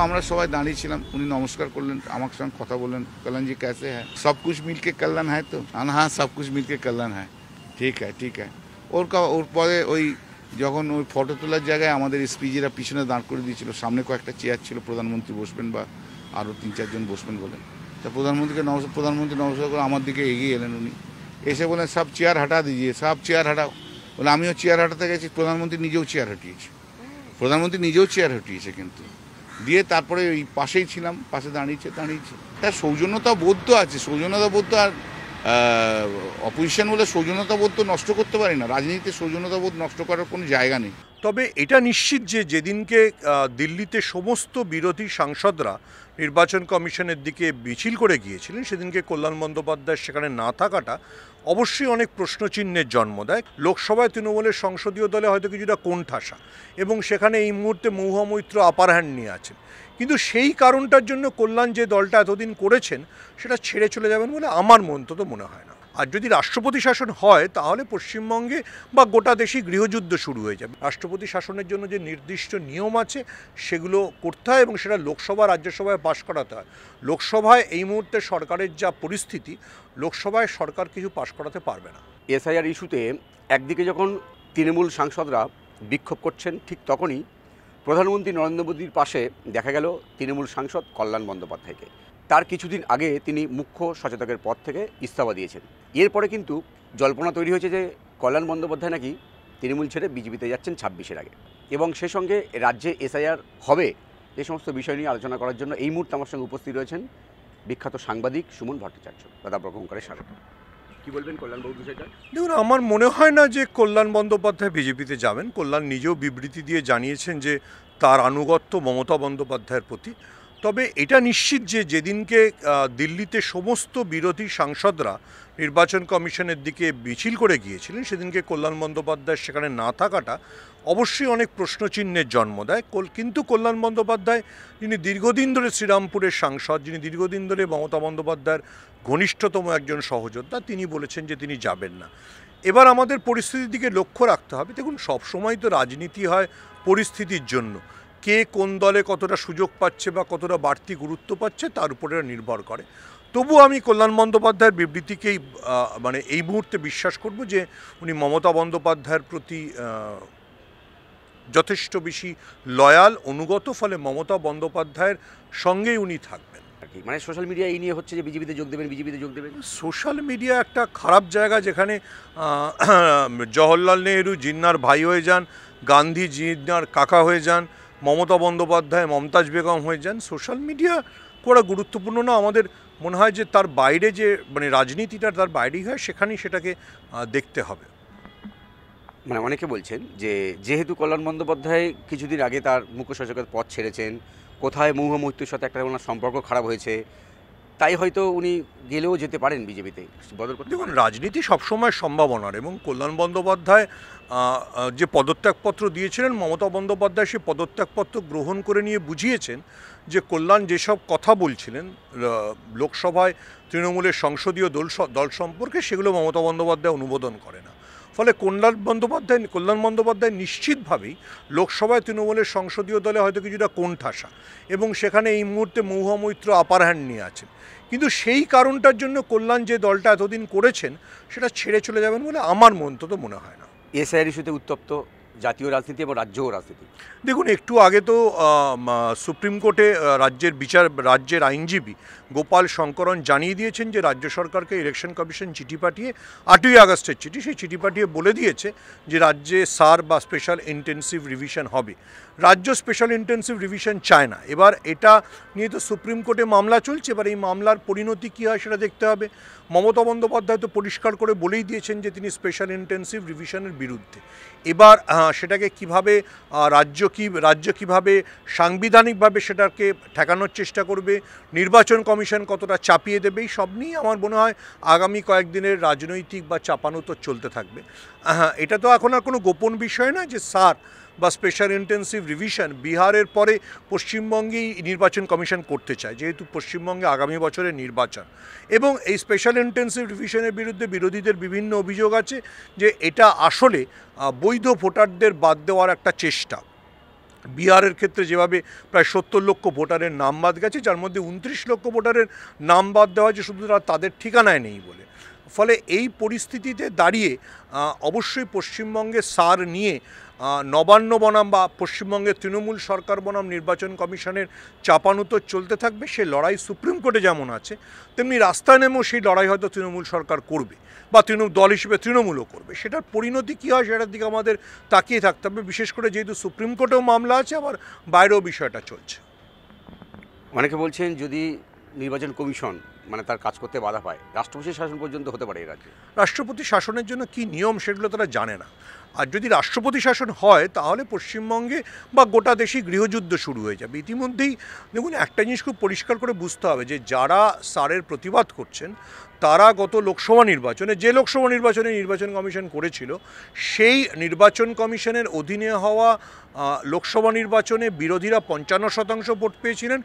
আমরা সবাই দাঁড়িয়েছিলাম, উনি নমস্কার করলেন, আমার সঙ্গে কথা বললেন, কল্যাণ জি कैसे है, सब कुछ मिलके कल्याण है तो, हाँ सब कुछ मिलके कल्याण है, ঠিক है। ওর পরে ওই যখন ওই ফটো তোলার জায়গায় আমাদের এসপিজিরা পিছনে দাঁড় করে দিয়েছিল, সামনে কয়েকটা চেয়ার ছিল, প্রধানমন্ত্রী বসবেন বা আরও 3-4 জন বসবেন বলে, তা প্রধানমন্ত্রী নমস্কার করে আমার দিকে এগিয়ে এলেন, উনি এসে বলেন সব চেয়ার হাঁটা দিজিয়ে, সব চেয়ার হাঁটাও। বলে আমিও চেয়ার হাঁটাতে গেছি, প্রধানমন্ত্রী নিজেও চেয়ার হটিয়েছে কিন্তু দিয়ে তারপরে ওই পাশেই ছিলাম, পাশে দাঁড়িয়েছে। তার সৌজন্যতা বোধ তো আছে, সৌজন্যতা বোধ তো আর অপোজিশন বলে সৌজন্যতা বোধ তো নষ্ট করতে পারি না, রাজনীতিতে সৌজন্যতা বোধ নষ্ট করার কোনো জায়গা নেই। তবে এটা নিশ্চিত যে যেদিনকে দিল্লিতে সমস্ত বিরোধী সাংসদরা নির্বাচন কমিশনের দিকে মিছিল করে গিয়েছিলেন, সেদিনকে কল্যাণ বন্দ্যোপাধ্যায় সেখানে না থাকাটা অবশ্যই অনেক প্রশ্নচিহ্নের জন্ম দেয়। লোকসভায় তৃণমূলের সংসদীয় দলে হয়তো কিছুটা কোণঠাসা এবং সেখানে এই মুহূর্তে মহুয়া মৈত্র আপার হ্যান্ড নিয়ে আছেন, কিন্তু সেই কারণটার জন্য কল্যাণ যে দলটা এতদিন করেছেন সেটা ছেড়ে চলে যাবেন বলে আমার অন্তত মনে হয় না। আর যদি রাষ্ট্রপতি শাসন হয় তাহলে পশ্চিমবঙ্গে বা গোটা দেশেই গৃহযুদ্ধ শুরু হয়ে যাবে। রাষ্ট্রপতি শাসনের জন্য যে নির্দিষ্ট নিয়ম আছে সেগুলো করতে হয় এবং সেটা লোকসভা রাজ্যসভায় পাশ করাতে হয়। লোকসভায় এই মুহূর্তে সরকারের যা পরিস্থিতি, লোকসভায় সরকার কিছু পাশ করাতে পারবে না। এসআইআর ইস্যুতে একদিকে যখন তৃণমূল সাংসদরা বিক্ষোভ করছেন, ঠিক তখনই প্রধানমন্ত্রী নরেন্দ্র মোদীর পাশে দেখা গেল তৃণমূল সাংসদ কল্যাণ বন্দ্যোপাধ্যায়কে। তার কিছুদিন আগে তিনি মুখ্য সচেতকের পদ থেকে ইস্তফা দিয়েছেন। এরপরে কিন্তু জল্পনা তৈরি হয়েছে যে কল্যাণ বন্দ্যোপাধ্যায় নাকি তৃণমূল ছেড়ে বিজেপিতে যাচ্ছেন 26-এর আগে, এবং সে সঙ্গে রাজ্যে এসআইআর হবে এই সমস্ত বিষয় নিয়ে আলোচনা করার জন্য এই মুহূর্তে আমার সঙ্গে উপস্থিত রয়েছেন বিখ্যাত সাংবাদিক সুমন ভট্টাচার্য। দাদা প্রকঙ্কারের স্বাগত। কী বলবেন কল্যাণবাবু বিষয়টা? দেখুন, আমার মনে হয় না যে কল্যাণ বন্দ্যোপাধ্যায় বিজেপিতে যাবেন। কল্যাণ নিজেও বিবৃতি দিয়ে জানিয়েছেন যে তার আনুগত্য মমতা বন্দ্যোপাধ্যায়ের প্রতি। তবে এটা নিশ্চিত যে যেদিনকে দিল্লিতে সমস্ত বিরোধী সাংসদরা নির্বাচন কমিশনের দিকে মিছিল করে গিয়েছিলেন, সেদিনকে কল্যাণ বন্দ্যোপাধ্যায় সেখানে না থাকাটা অবশ্যই অনেক প্রশ্নচিহ্নের জন্ম দেয়। কিন্তু কল্যাণ বন্দ্যোপাধ্যায়, যিনি দীর্ঘদিন ধরে শ্রীরামপুরের সাংসদ, যিনি দীর্ঘদিন ধরে মমতা বন্দ্যোপাধ্যায়ের ঘনিষ্ঠতম একজন সহযোদ্ধা, তিনি বলেছেন যে তিনি যাবেন না। এবার আমাদের পরিস্থিতির দিকে লক্ষ্য রাখতে হবে। দেখুন, সবসময় তো রাজনীতি হয় পরিস্থিতির জন্য, কে কোন দলে কতটা সুযোগ পাচ্ছে বা কতটা বাড়তি গুরুত্ব পাচ্ছে তার উপরে নির্ভর করে। তবু আমি কল্যাণ বন্দ্যোপাধ্যায়ের বিবৃতিকেই এই মুহূর্তে বিশ্বাস করব যে উনি মমতা বন্দ্যোপাধ্যায়ের প্রতি যথেষ্ট বেশি লয়াল, অনুগত, ফলে মমতা বন্দ্যোপাধ্যায়ের সঙ্গেই উনি থাকবেন। মানে সোশ্যাল মিডিয়া এই নিয়ে হচ্ছে যে বিজেপিতে যোগ দেবেন। সোশ্যাল মিডিয়া একটা খারাপ জায়গা, যেখানে জওহরলাল নেহরু জিন্নার ভাই হয়ে যান, গান্ধী জিন্নার কাকা হয়ে যান, মমতা বন্দ্যোপাধ্যায় মমতাজ বেগম হয়ে যান। সোশ্যাল মিডিয়া করা গুরুত্বপূর্ণ না। আমাদের মনে হয় যে তার বাইরে যে রাজনীতিটা তার বাইরেই হয়, সেখানেই সেটাকে দেখতে হবে। অনেকে বলছেন যে যেহেতু কল্যাণ বন্দ্যোপাধ্যায় কিছুদিন আগে তার মুখ্য সচেতকের পদ ছেড়েছেন, কোথায় মহুয়া মৈত্রের সাথে একটা ওনার সম্পর্ক খারাপ হয়েছে, তাই হয়তো উনি গেলেও যেতে পারেন বিজেপিতে। দেখুন, রাজনীতি সবসময় সম্ভাবনার, এবং কল্যাণ বন্দ্যোপাধ্যায় যে পদত্যাগপত্র দিয়েছিলেন, মমতা বন্দ্যোপাধ্যায় সে পদত্যাগপত্র গ্রহণ করে নিয়ে বুঝিয়েছেন যে কল্যাণ যেসব কথা বলছিলেন লোকসভায় তৃণমূলের সংসদীয় দল সম্পর্কে, সেগুলো মমতা বন্দ্যোপাধ্যায় অনুমোদন করে না। ফলে কল্যাণ বন্দ্যোপাধ্যায় নিশ্চিতভাবেই লোকসভায় তৃণমূলের সংসদীয় দলে হয়তো কিছুটা কোণঠাসা এবং সেখানে এই মুহূর্তে মহুয়া মৈত্র আপার হ্যান্ড নিয়ে আছেন, কিন্তু সেই কারণটার জন্য কল্যাণ যে দলটা এতদিন করেছেন সেটা ছেড়ে চলে যাবেন বলে আমার অন্তত মনে হয় না। এসআইআর ইস্যুতে উত্তপ্ত জাতীয় রাজনীতি এবং রাজ্যও রাজনীতি। দেখুন, একটু আগে তো সুপ্রিম কোর্টে রাজ্যের আইনজীবী গোপাল শঙ্করন জানিয়ে দিয়েছেন যে রাজ্য সরকারকে ইলেকশন কমিশন চিঠি পাঠিয়ে, 8ই আগস্টের চিঠি, সেই চিঠি পাঠিয়ে বলে দিয়েছে যে রাজ্যে সার বা স্পেশাল ইন্টেন্সিভ রিভিশন হবে। রাজ্য স্পেশাল ইন্টেন্সিভ রিভিশন চায় না। এবার এটা নিয়ে তো সুপ্রিম কোর্টে মামলা চলছে, এবার এই মামলার পরিণতি কী হয় সেটা দেখতে হবে। মমতা বন্দ্যোপাধ্যায় তো পরিষ্কার করে বলেই দিয়েছেন যে তিনি স্পেশাল ইন্টেন্সিভ রিভিশনের বিরুদ্ধে। এবার সেটাকে কিভাবে রাজ্য কিভাবে সাংবিধানিকভাবে সেটাকে ঠেকানোর চেষ্টা করবে, নির্বাচন কমিশন কতটা চাপিয়ে দেবে, এই সব নিয়ে আমার মনে হয় আগামী কয়েকদিনের রাজনৈতিক বা চাপানো তো চলতে থাকবে। এটা তো এখন আর কোনো গোপন বিষয় না যে সার বা স্পেশাল ইন্টেন্সিভ রিভিশন বিহারের পরে পশ্চিমবঙ্গেই নির্বাচন কমিশন করতে চায়, যেহেতু পশ্চিমবঙ্গে আগামী বছরের নির্বাচন। এবং এই স্পেশাল ইন্টেন্সিভ রিভিশনের বিরুদ্ধে বিরোধীদের বিভিন্ন অভিযোগ আছে যে এটা আসলে বৈধ ভোটারদের বাদ দেওয়ার একটা চেষ্টা। বিহারের ক্ষেত্রে যেভাবে প্রায় 70 লক্ষ ভোটারের নাম বাদ গেছে, যার মধ্যে 29 লক্ষ ভোটারের নাম বাদ দেওয়া হয়েছে শুধু তাদের ঠিকানায় নেই বলে। ফলে এই পরিস্থিতিতে দাঁড়িয়ে অবশ্যই পশ্চিমবঙ্গে সার নিয়ে নবান্ন বনাম বা পশ্চিমবঙ্গের তৃণমূল সরকার বনাম নির্বাচন কমিশনের চাপানুতোর চলতে থাকবে। সে লড়াই সুপ্রিম কোর্টে যেমন আছে, তেমনি রাস্তায় নেমেও সেই লড়াই হয়তো তৃণমূল সরকার করবে বা দল হিসেবে তৃণমূলও করবে। সেটার পরিণতি কী হয় সেটার দিকে আমাদের তাকিয়ে থাকতে হবে, বিশেষ করে যেহেতু সুপ্রিম কোর্টেও মামলা আছে, আবার বাইরেও বিষয়টা চলছে। অনেকে বলছেন যদি নির্বাচন কমিশন তার কাজ করতে বাধা পায়, রাষ্ট্রপতি শাসন পর্যন্ত হতে পারে এই রাজ্যে। রাষ্ট্রপতি শাসনের জন্য কি নিয়ম সেগুলো তারা জানে না। আর যদি রাষ্ট্রপতি শাসন হয় তাহলে পশ্চিমবঙ্গে বা গোটা দেশেই গৃহযুদ্ধ শুরু হয়ে যাবে। ইতিমধ্যেই দেখুন, একটা জিনিস খুব পরিষ্কার করে বুঝতে হবে যে যারা সারের প্রতিবাদ করছেন তারা গত লোকসভা নির্বাচনে যে লোকসভা নির্বাচনে নির্বাচন কমিশন করেছিল, সেই নির্বাচন কমিশনের অধীনে হওয়া লোকসভা নির্বাচনে বিরোধীরা 55% ভোট পেয়েছিলেন,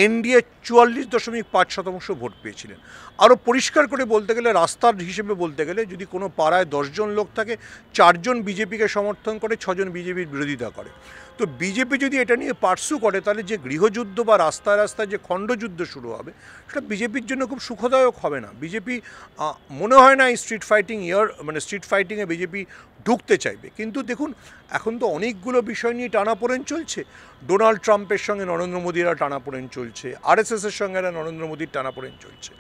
এনডিএ 44.5% ভোট পেয়েছিলেন। আরও পরিষ্কার করে বলতে গেলে, রাস্তার হিসেবে বলতে গেলে, যদি কোনো পাড়ায় 10 জন লোক থাকে, 4 জন বিজেপিকে সমর্থন করে, 6 জন বিজেপির বিরোধিতা করে। তো বিজেপি যদি এটা নিয়ে পার্সু করে তাহলে যে গৃহযুদ্ধ বা রাস্তায় রাস্তায় যে খণ্ডযুদ্ধ শুরু হবে সেটা বিজেপির জন্য খুব সুখদায়ক হবে না। বিজেপি মনে হয় না এই স্ট্রিট ফাইটিংয়ে বিজেপি ঢুকতে চাইবে। কিন্তু দেখুন, এখন তো অনেকগুলো বিষয় নিয়ে টানাপোড়েন চলছে। ডোনাল্ড ট্রাম্পের সঙ্গে নরেন্দ্র মোদিরা টানাপোড়েন চলছে, আরএসএসের সঙ্গে নরেন্দ্র মোদির টানাপোড়েন চলছে,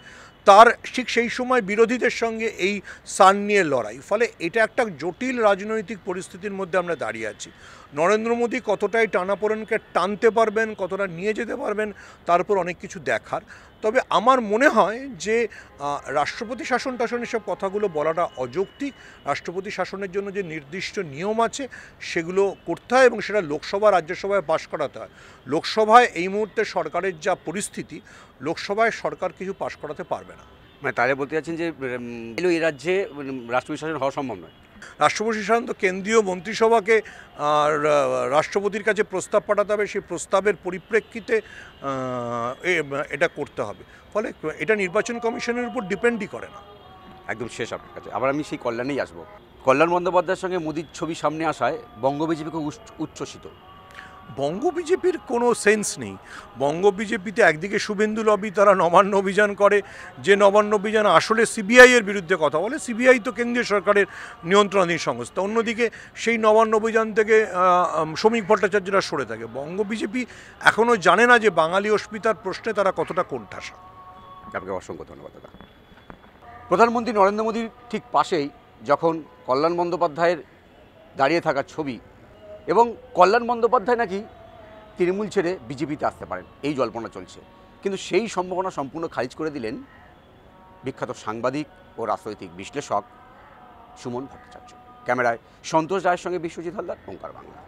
তার ঠিক সেই সময় বিরোধীদের সঙ্গে এই সান নিয়ে লড়াই। ফলে এটা একটা জটিল রাজনৈতিক পরিস্থিতির মধ্যে আমরা দাঁড়িয়ে আছি। নরেন্দ্র মোদী কতটাই টানাপোড়েনকে টানতে পারবেন, কতটা নিয়ে যেতে পারবেন, তার উপর অনেক কিছু দেখার। তবে আমার মনে হয় যে রাষ্ট্রপতি শাসন টাসন এসব কথাগুলো বলাটা অযৌক্তিক। রাষ্ট্রপতি শাসনের জন্য যে নির্দিষ্ট নিয়ম আছে সেগুলো করতে হয় এবং সেটা লোকসভা রাজ্যসভায় পাশ করাতে হয়। লোকসভায় এই মুহূর্তে সরকারের যা পরিস্থিতি, লোকসভায় সরকার কিছু পাশ করাতে পারবে না। তাহলে বলতে চাচ্ছেন যে এই রাজ্যে রাষ্ট্রপতি শাসন হওয়া সম্ভব নয়। রাষ্ট্রপতি শাসন তো কেন্দ্রীয় মন্ত্রিসভাকে রাষ্ট্রপতির কাছে প্রস্তাব পাঠাতে হবে, সেই প্রস্তাবের পরিপ্রেক্ষিতে এটা করতে হবে। ফলে এটা নির্বাচন কমিশনের উপর ডিপেন্ডই করে না। একদম শেষ আপনার কাছে, আবার আমি সেই কল্যাণেই আসবো। কল্যাণ বন্দ্যোপাধ্যায়ের সঙ্গে মোদির ছবি সামনে আসায় বঙ্গ বিজেপি খুব উচ্ছ্বসিত। বঙ্গ বিজেপির কোনো সেন্স নেই। বঙ্গ বিজেপিতে একদিকে শুভেন্দু লবি, তারা নবান্ন অভিযান করে, যে নবান্ন অভিযান আসলে সিবিআইয়ের বিরুদ্ধে কথা বলে। সিবিআই তো কেন্দ্রীয় সরকারের নিয়ন্ত্রণাধীন সংস্থা। অন্যদিকে সেই নবান্ন অভিযান থেকে শ্রমিক ভট্টাচার্যরা সরে থাকে। বঙ্গ বিজেপি এখনও জানে না যে বাঙালি অস্মিতার প্রশ্নে তারা কতটা কোণঠাসা। আপনাকে অসংখ্য ধন্যবাদ দাদা। প্রধানমন্ত্রী নরেন্দ্র মোদীর ঠিক পাশেই যখন কল্যাণ বন্দ্যোপাধ্যায়ের দাঁড়িয়ে থাকার ছবি, এবং কল্যাণ বন্দ্যোপাধ্যায় নাকি তৃণমূল ছেড়ে বিজেপিতে আসতে পারেন, এই জল্পনা চলছে। কিন্তু সেই সম্ভাবনা সম্পূর্ণ খারিজ করে দিলেন বিখ্যাত সাংবাদিক ও রাজনৈতিক বিশ্লেষক সুমন ভট্টাচার্য। ক্যামেরায় সন্তোষ রায়ের সঙ্গে বিশ্বজিৎ হালদার, ওঙ্কার বাংলা।